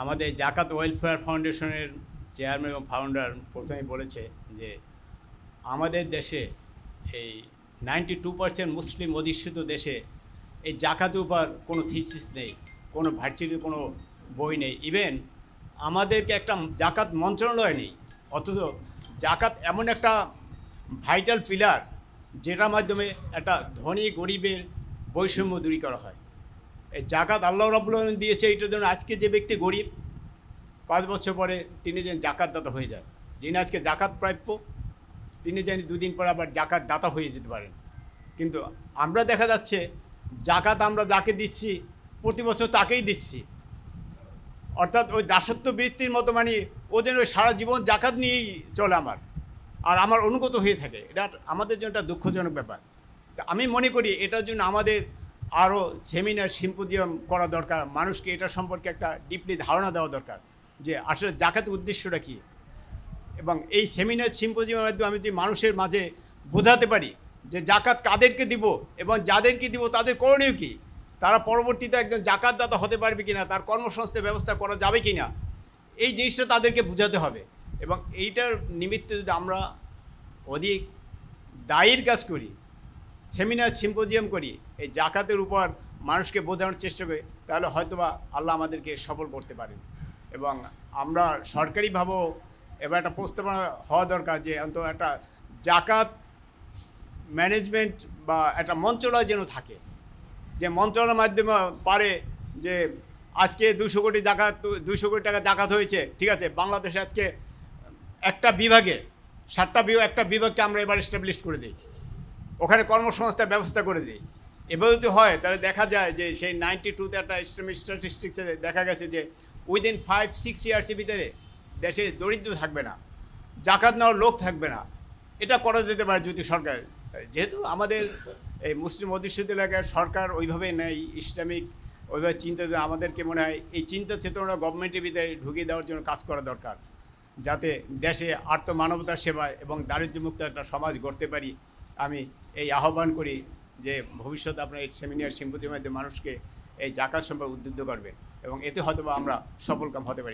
আমাদের জাকাত ওয়েলফেয়ার ফাউন্ডেশনের চেয়ারম্যান এবং ফাউন্ডার প্রথমেই বলেছে যে আমাদের দেশে এই 92% মুসলিম অধিষ্ঠিত দেশে এই জাকাতের উপর কোনো থিসিস নেই, কোনো ভার্সিটির কোনো বই নেই, ইভেন আমাদেরকে একটা জাকাত মন্ত্রণালয় নেই। অথচ জাকাত এমন একটা ভাইটাল পিলার যেটার মাধ্যমে একটা ধনী গরিবের বৈষম্য দূরী করা হয়। এই জাকাত আল্লাহ রাব্বুল আলামিন দিয়েছে এইটার জন্য আজকে যে ব্যক্তি গরিব 5 বছর পরে তিনি যেন জাকাত দাতা হয়ে যায়, যিনি আজকে জাকাত প্রাপ্য তিনি যেন দুদিন পর আবার জাকাত দাতা হয়ে যেতে পারেন। কিন্তু আমরা দেখা যাচ্ছে জাকাত আমরা যাকে দিচ্ছি প্রতি বছর তাকেই দিচ্ছি, অর্থাৎ ওই দাসত্ব বৃত্তির মতো, মানে ও যেন ওই সারা জীবন জাকাত নিয়েই চলে আর আমার অনুগত হয়ে থাকে। এটা আমাদের জন্য একটা দুঃখজনক ব্যাপার। তা আমি মনে করি এটার জন্য আমাদের আরও সেমিনার সিম্পোজিয়াম করা দরকার, মানুষকে এটা সম্পর্কে একটা ডিপলি ধারণা দেওয়া দরকার যে আসলে জাকাতের উদ্দেশ্যটা কী। এবং এই সেমিনার সিম্পোজিয়ামের মাধ্যমে আমি যদি মানুষের মাঝে বোঝাতে পারি যে জাকাত কাদেরকে দিব এবং যাদেরকে দিব তাদের করণীয় কী, তারা পরবর্তীতে একজন জাকাতদাতা হতে পারবে কিনা, তার কর্মসংস্থানের ব্যবস্থা করা যাবে কিনা, এই জিনিসটা তাদেরকে বোঝাতে হবে। এবং এইটার নিমিত্তে যদি আমরা অধিক দায়ীর কাজ করি, সেমিনার সিম্পোজিয়াম করি, এই জাকাতের উপর মানুষকে বোঝানোর চেষ্টা করি, তাহলে হয়তোবা আল্লাহ আমাদেরকে সফল করতে পারেন। এবং আমরা সরকারিভাবেও এবার একটা প্রস্তাবনা হওয়া দরকার যে অন্তত একটা জাকাত ম্যানেজমেন্ট বা একটা মন্ত্রণালয় যেন থাকে, যে মন্ত্রণালয়ের মাধ্যমে পারে যে আজকে 200 কোটি টাকা জাকাত হয়েছে, ঠিক আছে, বাংলাদেশে আজকে একটা বিভাগে 7টা বিভাগ, একটা বিভাগকে আমরা এবার এস্টাবলিশ করে দিই, ওখানে কর্মসংস্থার ব্যবস্থা করে দিই। এবার যদি হয় তাহলে দেখা যায় যে সেই 92তে একটা স্ট্যাটিস্টিক্সে দেখা গেছে যে উইদিন 5-6 ইয়ার্সের ভিতরে দেশে দরিদ্র থাকবে না, জাকাত নেওয়ার লোক থাকবে না। এটা করা যেতে পারে যদি সরকার, যেহেতু আমাদের এই মুসলিম অধ্যুষিত এলাকার সরকার ওইভাবে নেই, ইসলামিক ওইভাবে চিন্তা, আমাদেরকে মনে হয় এই চিন্তা চেতনা গভর্নমেন্টের ভিতরে ঢুকিয়ে দেওয়ার জন্য কাজ করা দরকার, যাতে দেশে আর্ত মানবতার সেবায় এবং দারিদ্র্যমুক্ত একটা সমাজ গড়তে পারি। আমি এই আহ্বান করি যে ভবিষ্যতে আপনার এই সেমিনার সিম্পোজিয়ামের মাধ্যমে মানুষকে এই জাকাত সম্পর্কে উদ্বুদ্ধ করবেন এবং এতে হয়তো আমরা সফলকাম হতে পারি।